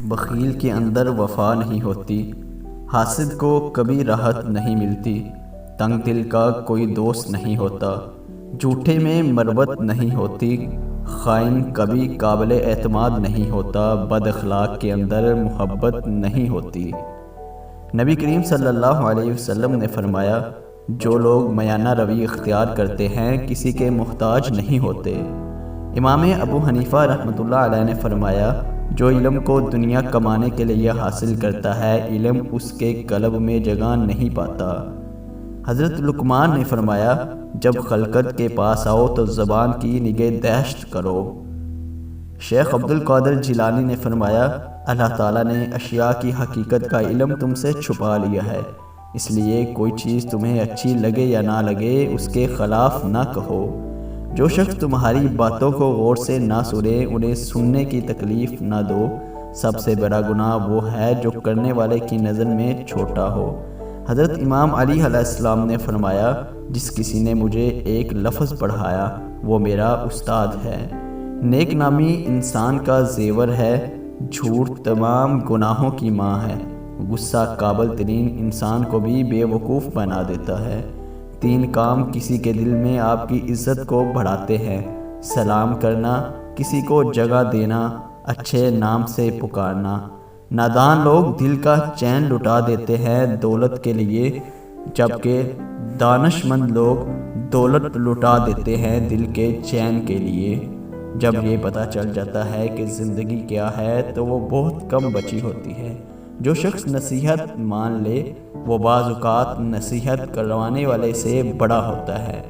بخیل کے اندر وفا نہیں ہوتی، حاسد کو کبھی راحت نہیں ملتی، تنگ دل کا کوئی دوست نہیں ہوتا، جھوٹے میں مروت نہیں ہوتی، خائن کبھی قابل اعتماد نہیں ہوتا، بد اخلاق کے اندر محبت نہیں ہوتی۔ نبی کریم صلی اللہ علیہ وسلم نے فرمایا، جو لوگ میانہ روی اختیار کرتے ہیں کسی کے محتاج نہیں ہوتے۔ امام ابو حنیفہ رحمۃ اللہ علیہ نے فرمایا، جو علم کو دنیا کمانے کے لیے حاصل کرتا ہے علم اس کے قلب میں جگہ نہیں پاتا۔ حضرت لقمان نے فرمایا، جب خلقت کے پاس آؤ تو زبان کی نگہداشت کرو۔ شیخ عبد القادر جیلانی نے فرمایا، اللہ تعالیٰ نے اشیاء کی حقیقت کا علم تم سے چھپا لیا ہے، اس لیے کوئی چیز تمہیں اچھی لگے یا نہ لگے اس کے خلاف نہ کہو۔ جو شخص تمہاری باتوں کو غور سے نہ سنے انہیں سننے کی تکلیف نہ دو، سب سے بڑا گناہ وہ ہے جو کرنے والے کی نظر میں چھوٹا ہو۔ حضرت امام علی علیہ السلام نے فرمایا، جس کسی نے مجھے ایک لفظ پڑھایا وہ میرا استاد ہے۔ نیک نامی انسان کا زیور ہے، جھوٹ تمام گناہوں کی ماں ہے، غصہ قابل ترین انسان کو بھی بے وقوف بنا دیتا ہے۔ 3 کام کسی کے دل میں آپ کی عزت کو بڑھاتے ہیں: سلام کرنا، کسی کو جگہ دینا، اچھے نام سے پکارنا۔ نادان لوگ دل کا چین لٹا دیتے ہیں دولت کے لیے، جبکہ دانش مند لوگ دولت لٹا دیتے ہیں دل کے چین کے لیے۔ جب یہ پتہ چل جاتا ہے کہ زندگی کیا ہے تو وہ بہت کم بچی ہوتی ہے۔ جو شخص نصیحت مان لے وہ بعض اوقات نصیحت کروانے والے سے بڑا ہوتا ہے۔